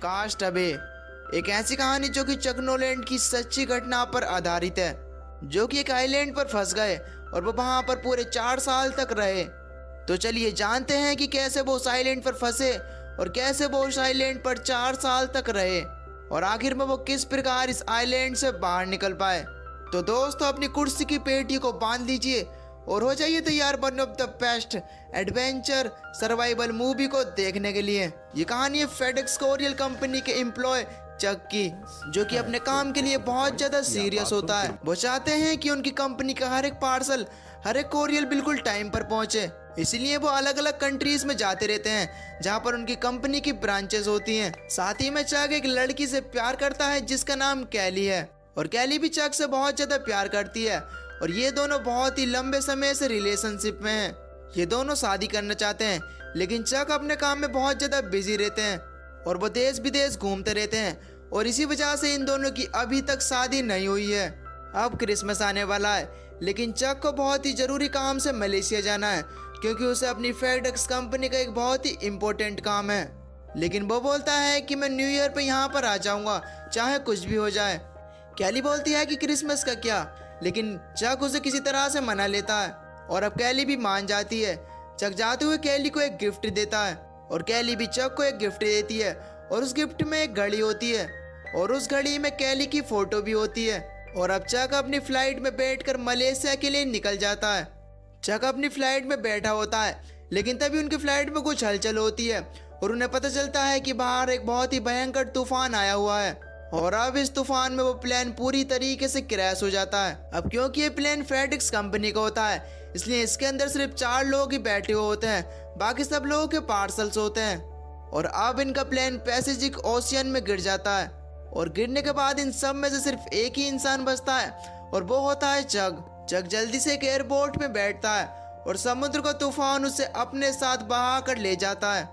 Cast away, एक ऐसी कहानी जो कि चक नोलैंड की सच्ची घटना पर आधारित है, जो कि एक आइलैंड पर फंस गए और वो वहां पर पूरे 4 साल तक रहे। तो चलिए जानते हैं कि कैसे वो उस आइलैंड पर फंसे और कैसे वो उस आइलैंड पर 4 साल तक रहे और आखिर में वो किस प्रकार इस आइलैंड से बाहर निकल पाए। तो दोस्तों अपनी कुर्सी की पेटी को बांध लीजिए और हो जाइए तैयार one of the best adventure survival movie को देखने के लिए। ये कहानी है फेडेक्स कोरियर कंपनी के एम्प्लॉय चक की, जो कि अपने काम के लिए बहुत ज्यादा सीरियस होता है। वो चाहते हैं कि उनकी कंपनी का हर एक पार्सल, हर एक कोरियर बिल्कुल टाइम पर पहुंचे। इसलिए वो अलग अलग कंट्रीज में जाते रहते हैं जहां पर उनकी कंपनी की ब्रांचेस होती हैं। साथ ही में चक एक लड़की से प्यार करता है जिसका नाम कैली है और कैली भी चक से बहुत ज्यादा प्यार करती है और ये दोनों बहुत ही लंबे समय से रिलेशनशिप में हैं। ये दोनों शादी करना चाहते हैं, लेकिन चक अपने काम में बहुत ज्यादा बिजी रहते हैं और वो देश विदेश घूमते रहते हैं और इसी वजह से इन दोनों की अभी तक शादी नहीं हुई है। अब क्रिसमस आने वाला है, लेकिन चक को बहुत ही जरूरी काम से मलेशिया जाना है क्योंकि उसे अपनी फेडेक्स कंपनी का एक बहुत ही इम्पोर्टेंट काम है। लेकिन वो बोलता है कि मैं न्यू ईयर पे यहाँ पर आ जाऊंगा चाहे कुछ भी हो जाए। कैली बोलती है कि क्रिसमस का क्या, लेकिन चक उसे किसी तरह से मना लेता है और अब कैली भी मान जाती है। चक जाते हुए कैली को एक गिफ्ट देता है और कैली भी चक को एक गिफ्ट देती है और उस गिफ्ट में एक घड़ी होती है और उस घड़ी में कैली की फोटो भी होती है। और अब चक अपनी फ्लाइट में बैठकर मलेशिया के लिए निकल जाता है। चक अपनी फ्लाइट में बैठा होता है, लेकिन तभी उनकी फ्लाइट में कुछ हलचल होती है और उन्हें पता चलता है कि बाहर एक बहुत ही भयंकर तूफान आया हुआ है और अब इस तूफान में वो प्लेन पूरी तरीके से क्रैश हो जाता है। अब क्योंकि ये प्लेन फेडेक्स कंपनी का होता है, इसलिए इसके अंदर सिर्फ 4 लोग ही बैठे हुए होते हैं, बाकी सब लोगों के पार्सल्स होते हैं। और अब इनका प्लेन पैसिफिक ओशियन में गिर जाता है और गिरने के बाद इन सब में से सिर्फ एक ही इंसान बचता है और वो होता है चक। चक जल्दी से एक एयरपोर्ट में बैठता है और समुद्र का तूफान उसे अपने साथ बहा कर ले जाता है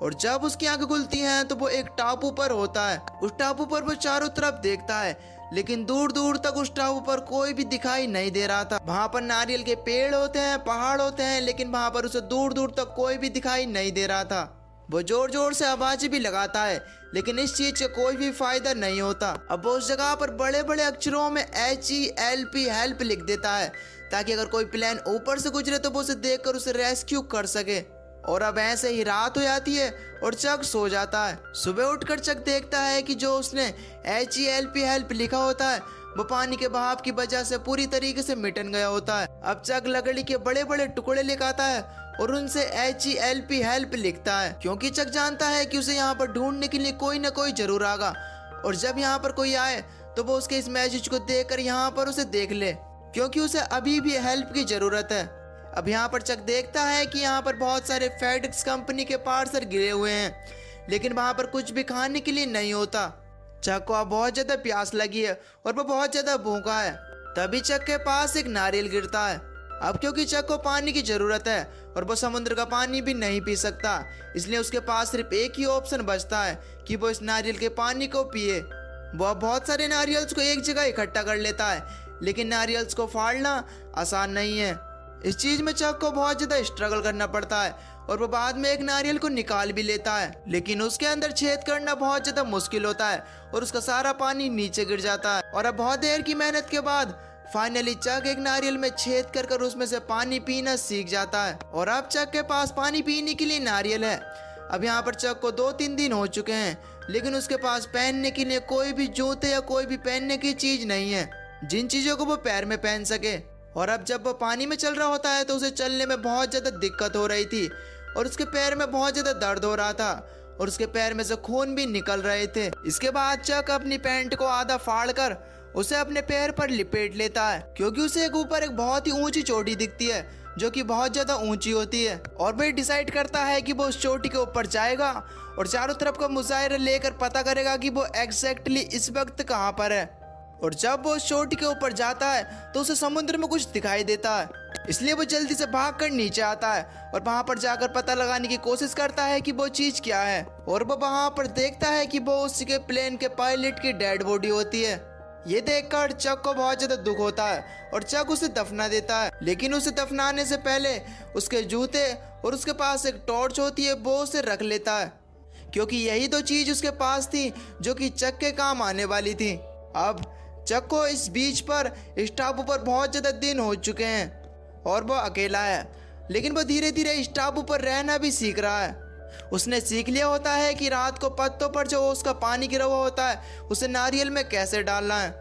और जब उसकी आंखें खुलती हैं तो वो एक टापू पर होता है। उस टापू पर वो चारों तरफ देखता है, लेकिन दूर दूर तक उस टापू पर कोई भी दिखाई नहीं दे रहा था। वहाँ पर नारियल के पेड़ होते हैं, पहाड़ होते हैं, लेकिन वहाँ पर उसे दूर दूर तक कोई भी दिखाई नहीं दे रहा था। वो जोर जोर से आवाजें भी लगाता है, लेकिन इस चीज से कोई भी फायदा नहीं होता। अब वो उस जगह पर बड़े बड़े अक्षरों में HELP हेल्प लिख देता है, ताकि अगर कोई प्लेन ऊपर से गुजरे तो वो उसे देखकर उसे रेस्क्यू कर सके। और अब ऐसे ही रात हो जाती है और चक सो जाता है। सुबह उठकर चक देखता है कि जो उसने HELP हेल्प लिखा होता है वो पानी के बहाव की वजह से पूरी तरीके से मिटन गया होता है। अब चक लकड़ी के बड़े बड़े टुकड़े लेकर आता है और उनसे HELP हेल्प लिखता है, क्योंकि चक जानता है कि उसे यहाँ पर ढूंढने के लिए कोई ना कोई जरूर आएगा और जब यहाँ पर कोई आए तो वो उसके इस मैसेज को देखकर यहाँ पर उसे देख ले, क्योंकि उसे अभी भी हेल्प की जरूरत है। अब यहाँ पर चक देखता है कि यहाँ पर बहुत सारे फेडेक्स कंपनी के पार्सल गिरे हुए हैं, लेकिन वहाँ पर कुछ भी खाने के लिए नहीं होता। चक को अब बहुत ज्यादा प्यास लगी है और वो बहुत ज्यादा भूखा है। तभी चक के पास एक नारियल गिरता है। अब क्योंकि चक को पानी की जरूरत है और वो समुद्र का पानी भी नहीं पी सकता, इसलिए उसके पास सिर्फ एक ही ऑप्शन बचता है कि वो इस नारियल के पानी को पिए। वो बहुत सारे नारियल्स को एक जगह इकट्ठा कर लेता है, लेकिन नारियल्स को फाड़ना आसान नहीं है। इस चीज में चक को बहुत ज्यादा स्ट्रगल करना पड़ता है और वो बाद में एक नारियल को निकाल भी लेता है, लेकिन उसके अंदर छेद करना बहुत ज्यादा मुश्किल होता है और उसका सारा पानी नीचे गिर जाता है। और अब बहुत देर की मेहनत के बाद फाइनली चक एक नारियल में छेद कर उसमें से पानी पीना सीख जाता है और अब चक के पास पानी पीने के लिए नारियल है। अब यहाँ पर चक को 2-3 दिन हो चुके हैं, लेकिन उसके पास पहनने के लिए कोई भी जूते या कोई भी पहनने की चीज नहीं है जिन चीजों को वो पैर में पहन सके। और अब जब वो पानी में चल रहा होता है तो उसे चलने में बहुत ज्यादा दिक्कत हो रही थी और उसके पैर में बहुत ज्यादा दर्द हो रहा था और उसके पैर में से खून भी निकल रहे थे। इसके बाद चक अपनी पैंट को आधा फाड़ कर उसे अपने पैर पर लिपेट लेता है, क्योंकि उसे एक ऊपर एक बहुत ही ऊंची चोटी दिखती है जो कि बहुत ज्यादा ऊंची होती है। और वह डिसाइड करता है कि वो उस चोटी के ऊपर जाएगा और चारों तरफ का मुजाहिरा लेकर पता करेगा कि वो एग्जैक्टली इस वक्त कहाँ पर है। और जब वो उस चोटी के ऊपर जाता है तो उसे समुद्र में कुछ दिखाई देता है, इसलिए वो जल्दी से भागकर नीचे आता है और वहां पर जाकर पता लगाने की कोशिश करता है कि वो चीज क्या है। और वो वहां पर देखता है कि वो उसके प्लेन के पायलट की डेड बॉडी होती है। ये देखकर चक को बहुत ज्यादा दुख होता है और चक उसे दफना देता है, लेकिन उसे दफनाने से पहले उसके जूते और उसके पास एक टॉर्च होती है वो उसे रख लेता है, क्योंकि यही तो चीज उसके पास थी जो कि चक के काम आने वाली थी। अब चक को इस बीच पर, इस टापू पर बहुत ज़्यादा दिन हो चुके हैं और वो अकेला है, लेकिन वो धीरे धीरे इस टापू पर रहना भी सीख रहा है। उसने सीख लिया होता है कि रात को पत्तों पर जो उसका पानी गिरा हुआ होता है उसे नारियल में कैसे डालना है।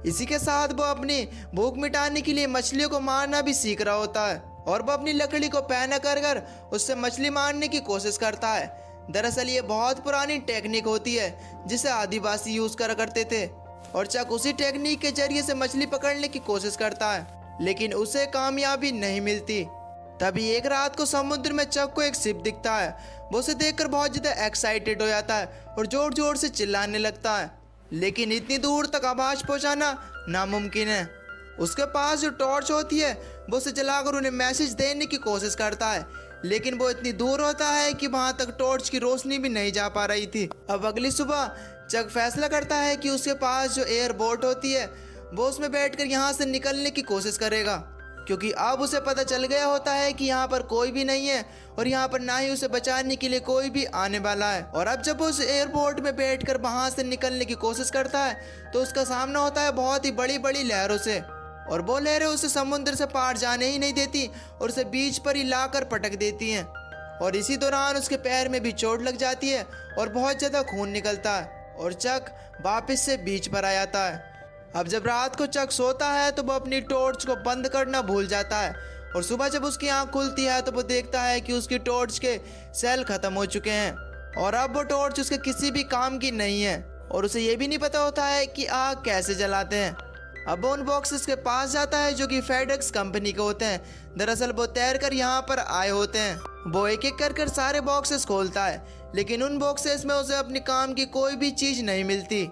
इसी के साथ वो अपनी भूख मिटाने के लिए मछलियों को मारना भी सीख रहा होता है और वो अपनी लकड़ी को पैना कर उससे मछली मारने की कोशिश करता है। दरअसल ये बहुत पुरानी टेक्निक होती है जिसे आदिवासी यूज करा करते थे और चक उसी टेक्निक के जरिए से मछली पकड़ने की कोशिश करता है, लेकिन उसे कामयाबी नहीं मिलती। तभी एक रात को समुद्र में चक को एक शिप दिखता है। वो उसे देखकर बहुत ज़्यादा एक्साइटेड हो जाता है और जोर जोर से चिल्लाने लगता है, लेकिन इतनी दूर तक आवाज़ पहुंचाना नामुमकिन है। उसके पास जो टॉर्च होती है वो उसे जलाकर उन्हें मैसेज देने की कोशिश करता है, लेकिन वो इतनी दूर होता है कि वहां तक टॉर्च की रोशनी भी नहीं जा पा रही थी। अब अगली सुबह चक फैसला करता है कि उसके पास जो एयर बोट होती है वो उसमें बैठकर यहाँ से निकलने की कोशिश करेगा, क्योंकि अब उसे पता चल गया होता है कि यहाँ पर कोई भी नहीं है और यहाँ पर ना ही उसे बचाने के लिए कोई भी आने वाला है। और अब जब वो उस एयरपोर्ट में बैठकर वहाँ से निकलने की कोशिश करता है तो उसका सामना होता है बहुत ही बड़ी बड़ी लहरों से, और वो लहरें उसे समुद्र से पार जाने ही नहीं देती और उसे बीच पर ही लाकर पटक देती हैं। और इसी दौरान उसके पैर में भी चोट लग जाती है और बहुत ज़्यादा खून निकलता है और चक वापस से बीच पर आ जाता है। अब जब रात को चक सोता है तो वो अपनी टॉर्च को बंद करना भूल जाता है और सुबह जब उसकी आंख खुलती है तो वो देखता है कि उसकी टॉर्च के सेल खत्म हो चुके हैं और अब वो टॉर्च उसके किसी भी काम की नहीं है और उसे ये भी नहीं पता होता है कि आग कैसे जलाते हैं। अब वो उन बॉक्सेस के पास जाता है जो कि फेडेक्स कंपनी के होते हैं। दरअसल वो तैरकर यहाँ पर आए होते हैं। वो एक एक कर सारे बॉक्सेस खोलता है, लेकिन उन बॉक्सेस में उसे अपने काम की कोई भी चीज़ नहीं मिलती।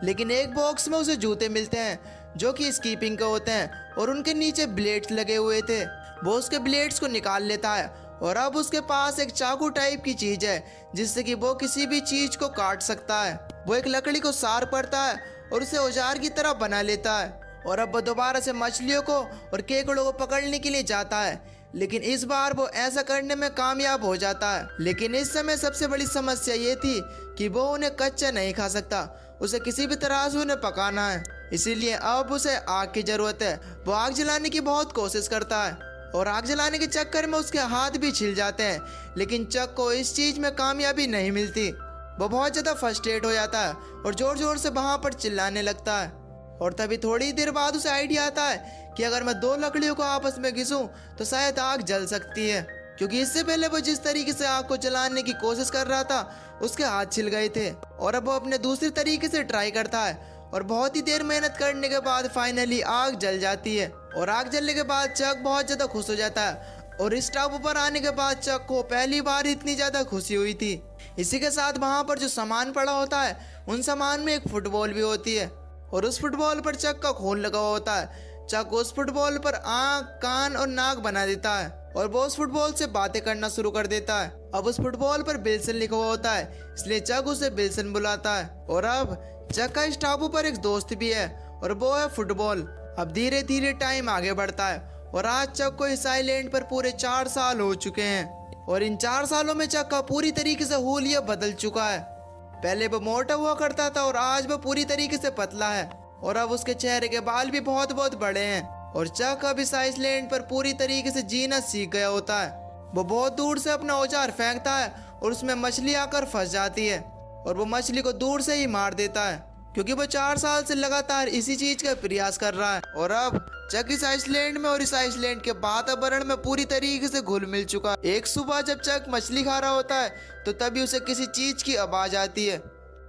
लेकिन एक बॉक्स में उसे जूते मिलते हैं जो कि स्कीपिंग के होते हैं और उनके नीचे ब्लेड्स लगे हुए थे। वो उसके ब्लेड्स को निकाल लेता है और अब उसके पास एक चाकू टाइप की चीज़ है जिससे कि वो किसी भी चीज़ को काट सकता है। वो एक लकड़ी को सार करता है और उसे औजार की तरह बना लेता है और अब वो दोबारा से मछलियों को और केकड़ों को पकड़ने के लिए जाता है, लेकिन इस बार वो ऐसा करने में कामयाब हो जाता है। लेकिन इस समय सबसे बड़ी समस्या ये थी कि वो उन्हें कच्चा नहीं खा सकता, उसे किसी भी तरह से उन्हें पकाना है। इसीलिए अब उसे आग की ज़रूरत है। वो आग जलाने की बहुत कोशिश करता है और आग जलाने के चक्कर में उसके हाथ भी छिल जाते हैं, लेकिन चक को इस चीज़ में कामयाबी नहीं मिलती। वो बहुत ज़्यादा फ्रस्ट्रेट हो जाता है और ज़ोर ज़ोर से वहाँ पर चिल्लाने लगता है। और तभी थोड़ी देर बाद उसे आइडिया आता है कि अगर मैं दो लकड़ियों को आपस में घिसूं तो शायद आग जल सकती है, क्योंकि इससे पहले वो जिस तरीके से आग को जलाने की कोशिश कर रहा था उसके हाथ छिल गए थे। और अब वो अपने दूसरे तरीके से ट्राई करता है और बहुत ही देर मेहनत करने के बाद फाइनली आग जल जाती है। और आग जलने के बाद चक बहुत ज़्यादा खुश हो जाता है और इस टापू पर आने के बाद चक को पहली बार इतनी ज़्यादा खुशी हुई थी। इसी के साथ वहाँ पर जो सामान पड़ा होता है उन सामान में एक फुटबॉल भी होती है और उस फुटबॉल पर चक का खून लगा हुआ होता है। चक उस फुटबॉल पर आँख, कान और नाक बना देता है और वो उस फुटबॉल से बातें करना शुरू कर देता है। अब उस फुटबॉल पर बिल्सन लिखा हुआ होता है, इसलिए चक उसे बिल्सन बुलाता है। और अब चक का इस टापू पर एक दोस्त भी है और वो है फुटबॉल। अब धीरे धीरे टाइम आगे बढ़ता है और आज चक को इस आइलैंड पर पूरे 4 साल हो चुके हैं और इन 4 सालों में चक का पूरी तरीके से हुलिया बदल चुका है। पहले वो मोटा हुआ करता था और आज वो पूरी तरीके से पतला है और अब उसके चेहरे के बाल भी बहुत बहुत बड़े हैं और चक अब इस आइलैंड पर पूरी तरीके से जीना सीख गया होता है। वो बहुत दूर से अपना औजार फेंकता है और उसमें मछली आकर फंस जाती है और वो मछली को दूर से ही मार देता है, क्योंकि वो 4 साल से लगातार इसी चीज का प्रयास कर रहा है। और अब चक इस आइसलैंड में और इस आइसलैंड के वातावरण में पूरी तरीके से घुल मिल चुका है। एक सुबह जब चक मछली खा रहा होता है तो तभी उसे किसी चीज की आवाज आती है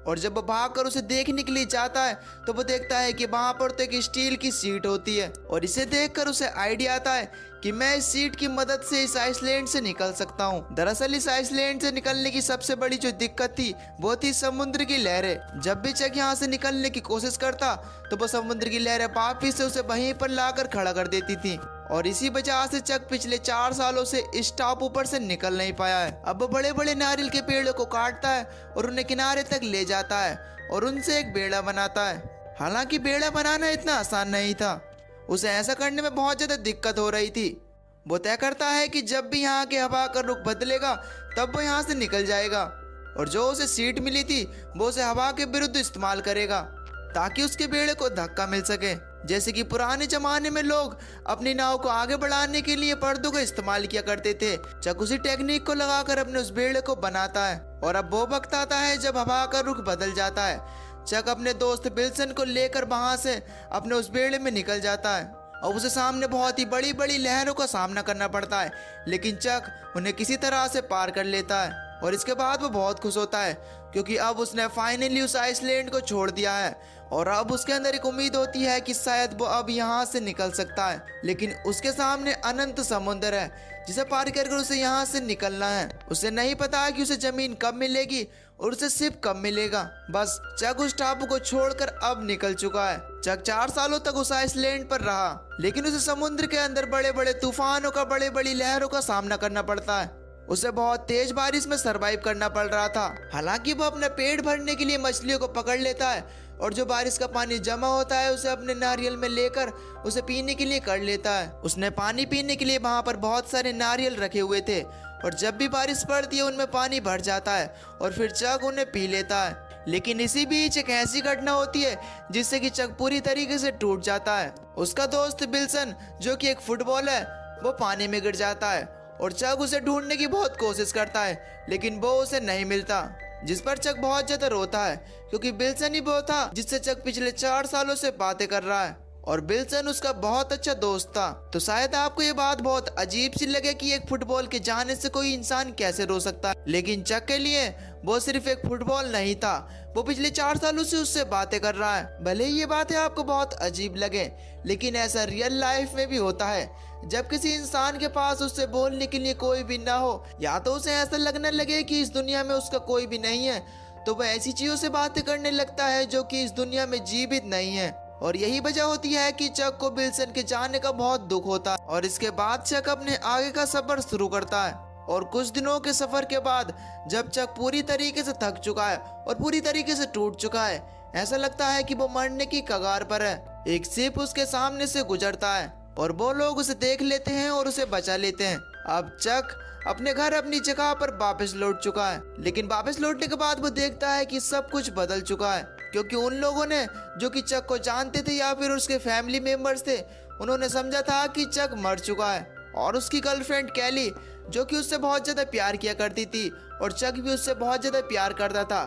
और जब वो भागकर उसे देखने के लिए जाता है तो वो देखता है कि वहां पर तो एक स्टील की सीट होती है और इसे देखकर उसे आइडिया आता है कि मैं इस सीट की मदद से इस आइसलैंड से निकल सकता हूँ। दरअसल इस आइसलैंड से निकलने की सबसे बड़ी जो दिक्कत थी वो थी समुद्र की लहरें। जब भी चक यहाँ से निकलने की कोशिश करता तो वो समुद्र की लहरें वापिस से उसे वहीं पर लाकर खड़ा कर देती थी और इसी वजह से चक पिछले 4 सालों से इस टापू पर से निकल नहीं पाया है। अब वो बड़े बड़े नारियल के पेड़ों को काटता है और उन्हें किनारे तक ले जाता है और उनसे एक बेड़ा बनाता है। हालांकि बेड़ा बनाना इतना आसान नहीं था, उसे ऐसा करने में बहुत ज़्यादा दिक्कत हो रही थी। वो तय करता है कि जब भी यहाँ के हवा का रुख बदलेगा तब वो यहाँ से निकल जाएगा और जो उसे सीट मिली थी वो उसे हवा के विरुद्ध इस्तेमाल करेगा ताकि उसके बेड़े को धक्का मिल सके। जैसे कि पुराने जमाने में लोग अपनी नाव को आगे बढ़ाने के लिए पर्दों का इस्तेमाल किया करते थे, चक उसी टेक्निक को लगाकर अपने उस बेड़े को बनाता है। और अब वो वक्त आता है जब हवा का रुख बदल जाता है। चक अपने दोस्त बिल्सन को लेकर वहां से अपने उस बेड़े में निकल जाता है और उसे सामने बहुत ही बड़ी बड़ी लहरों का सामना करना पड़ता है, लेकिन चक उन्हें किसी तरह से पार कर लेता है। और इसके बाद वो बहुत खुश होता है क्योंकि अब उसने फाइनली उस आइसलैंड को छोड़ दिया है और अब उसके अंदर एक उम्मीद होती है कि शायद वो अब यहाँ से निकल सकता है। लेकिन उसके सामने अनंत समुद्र है जिसे पार कर उसे यहाँ से निकलना है। उसे नहीं पता कि उसे जमीन कब मिलेगी और उसे शिप कब मिलेगा। बस चक उस टापू को छोड़कर अब निकल चुका है। चक 4 सालों तक उस आइसलैंड पर रहा, लेकिन उसे समुद्र के अंदर बड़े बड़े तूफानों का, बड़े बड़ी लहरों का सामना करना पड़ता है। उसे बहुत तेज बारिश में सरवाइव करना पड़ रहा था। हालांकि वो अपना पेट भरने के लिए मछलियों को पकड़ लेता है और जो बारिश का पानी जमा होता है उसे अपने नारियल में लेकर उसे पीने के लिए कर लेता है। उसने पानी पीने के लिए वहां पर बहुत सारे नारियल रखे हुए थे और जब भी बारिश पड़ती है उनमें पानी भर जाता है और फिर चक उन्हें पी लेता है। लेकिन इसी बीच एक ऐसी घटना होती है जिससे कि चक पूरी तरीके से टूट जाता है। उसका दोस्त बिल्सन जो कि एक फुटबॉल है वो पानी में गिर जाता है और चक उसे ढूंढने की बहुत कोशिश करता है, लेकिन वो उसे नहीं मिलता, जिस पर चक बहुत ज्यादा रोता है क्योंकि बिल्सन ही वो था जिससे चक पिछले 4 सालों से बातें कर रहा है और बिल्सन उसका बहुत अच्छा दोस्त था। तो शायद आपको ये बात बहुत अजीब सी लगे कि एक फुटबॉल के जाने से कोई इंसान कैसे रो सकता है, लेकिन चक के लिए वो सिर्फ एक फुटबॉल नहीं था, वो पिछले 4 सालों से उससे बातें कर रहा है। भले ही ये बातें आपको बहुत अजीब लगे, लेकिन ऐसा रियल लाइफ में भी होता है। जब किसी इंसान के पास उससे बोलने के लिए कोई भी ना हो या तो उसे ऐसा लगने लगे कि इस दुनिया में उसका कोई भी नहीं है, तो वह ऐसी चीजों से बातें करने लगता है जो कि इस दुनिया में जीवित नहीं है। और यही वजह होती है कि चक को बिल्सन के जाने का बहुत दुख होता है और इसके बाद चक अपने आगे का सफर शुरू करता है। और कुछ दिनों के सफर के बाद जब चक पूरी तरीके से थक चुका है और पूरी तरीके से टूट चुका है, ऐसा लगता है कि वो मरने की कगार पर है, एक शिप उसके सामने से गुजरता है और वो लोग उसे देख लेते हैं और उसे बचा लेते हैं। अब चक अपने घर अपनी जगह पर वापस लौट चुका है, लेकिन वापस लौटने के बाद वो देखता है कि सब कुछ बदल चुका है क्योंकि उन लोगों ने जो कि चक को जानते थे या फिर उसके फैमिली मेंबर्स थे, उन्होंने समझा था कि चक मर चुका है। और उसकी गर्लफ्रेंड कैली जो कि उससे बहुत ज़्यादा प्यार किया करती थी और चक भी उससे बहुत ज़्यादा प्यार करता था,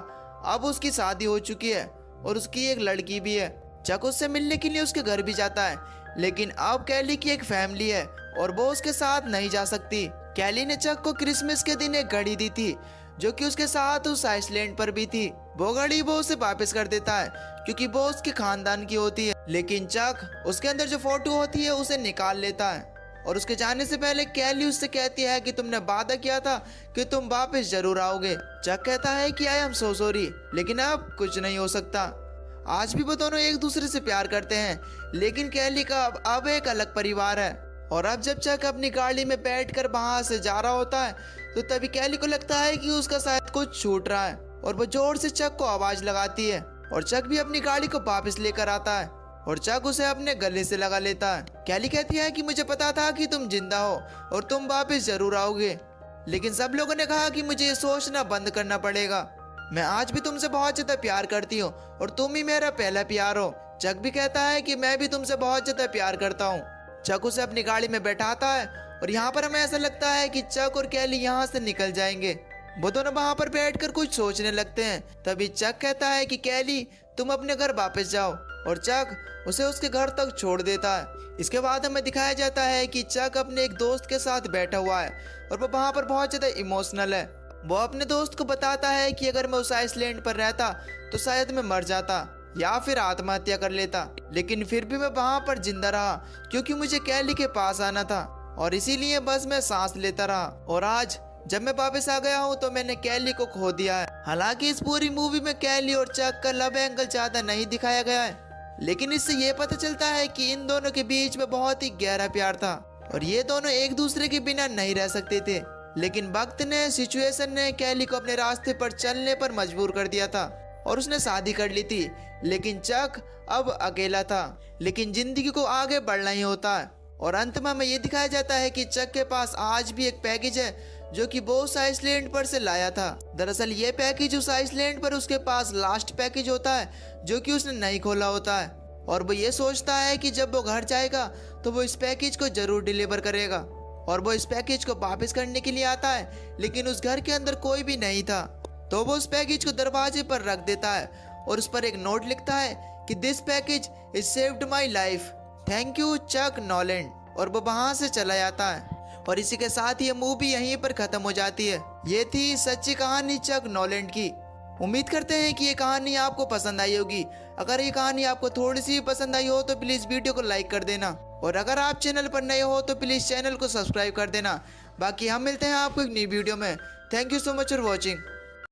अब उसकी शादी हो चुकी है और उसकी एक लड़की भी है। चक उससे मिलने के लिए उसके घर भी जाता है, लेकिन अब कैली की एक फैमिली है और वो उसके साथ नहीं जा सकती। कैली ने चक को क्रिसमस के दिन एक घड़ी दी थी जो कि उसके साथ उस आइसलैंड पर भी थी। वो घड़ी वो उसे वापस कर देता है क्योंकि वो उसके खानदान की होती है, लेकिन चक उसके अंदर जो फोटो होती है उसे निकाल लेता है। और उसके जाने से पहले कैली उससे कहती है कि तुमने वादा किया था कि तुम वापस जरूर आओगे। चक कहता है कि आई एम सो सॉरी, लेकिन अब कुछ नहीं हो सकता। आज भी वो दोनों एक दूसरे से प्यार करते हैं, लेकिन कैली का अब एक अलग परिवार है। और अब जब चक अपनी गाड़ी में बैठकर वहां से जा रहा होता है तो तभी कैली को लगता है कि उसका शायद कुछ छूट रहा है और वो जोर से चक को आवाज लगाती है और चक भी अपनी गाड़ी को वापस लेकर आता है और चक उसे अपने गले से लगा लेता है। कैली कहती है कि मुझे पता था कि तुम जिंदा हो और तुम वापस जरूर आओगे, लेकिन सब लोगों ने कहा कि मुझे ये सोचना बंद करना पड़ेगा। मैं आज भी तुमसे बहुत ज्यादा प्यार करती हूँ और तुम ही मेरा पहला प्यार हो। चक भी कहता है कि मैं भी तुमसे बहुत ज्यादा प्यार करता हूँ। चक उसे अपनी गाड़ी में बैठाता है और यहाँ पर हमें ऐसा लगता है कि चक और कैली यहाँ से निकल जाएंगे। वो दोनों वहाँ पर बैठकर कुछ सोचने लगते हैं। तभी चक कहता है कि कैली तुम अपने घर वापस जाओ और चक उसे उसके घर तक छोड़ देता है। इसके बाद हमें दिखाया जाता है कि चक अपने एक दोस्त के साथ बैठा हुआ है और वो वहाँ पर बहुत ज़्यादा इमोशनल है। वो अपने दोस्त को बताता है कि अगर मैं उस आइसलैंड पर रहता तो शायद मैं मर जाता या फिर आत्महत्या कर लेता, लेकिन फिर भी मैं वहाँ पर जिंदा रहा क्योंकि मुझे कैली के पास आना था और इसीलिए बस मैं सांस लेता रहा। और आज जब मैं वापस आ गया हूँ तो मैंने कैली को खो दिया है। हालांकि इस पूरी मूवी में कैली और चक का लव एंगल ज्यादा नहीं दिखाया गया है, लेकिन इससे ये पता चलता है कि इन दोनों के बीच में बहुत ही गहरा प्यार था और ये दोनों एक दूसरे के बिना नहीं रह सकते थे। लेकिन वक्त ने, सिचुएशन ने कैली को अपने रास्ते पर चलने पर मजबूर कर दिया था और उसने शादी कर ली थी, लेकिन चक अब अकेला था। लेकिन जिंदगी को आगे बढ़ना ही होता है और अंत में हमें ये दिखाया जाता है कि चक के पास आज भी एक पैकेज है जो कि बोस आइसलैंड पर से लाया था। दरअसल ये पैकेज उस आइसलैंड पर उसके पास लास्ट पैकेज होता है जो कि उसने नहीं खोला होता है, और वो ये सोचता है कि जब वो घर जाएगा तो वो इस पैकेज को जरूर डिलीवर करेगा। और वो इस पैकेज को वापस करने के लिए आता है, लेकिन उस घर के अंदर कोई भी नहीं था। तो वो उस पैकेज को दरवाजे पर रख देता है और उस पर एक नोट लिखता है कि this package is saved my life, thank you Chuck Noland. और वो वहां से चला जाता है। और इसी के साथ ये मूवी यहीं पर खत्म हो जाती है। ये थी सच्ची कहानी चक नॉलैंड की। उम्मीद करते हैं कि ये कहानी आपको पसंद आई होगी। अगर ये कहानी आपको थोड़ी सी भी पसंद आई हो तो प्लीज़ वीडियो को लाइक कर देना, और अगर आप चैनल पर नए हो तो प्लीज़ चैनल को सब्सक्राइब कर देना। बाकी हम मिलते हैं आपको एक नई वीडियो में। Thank you so much for watching.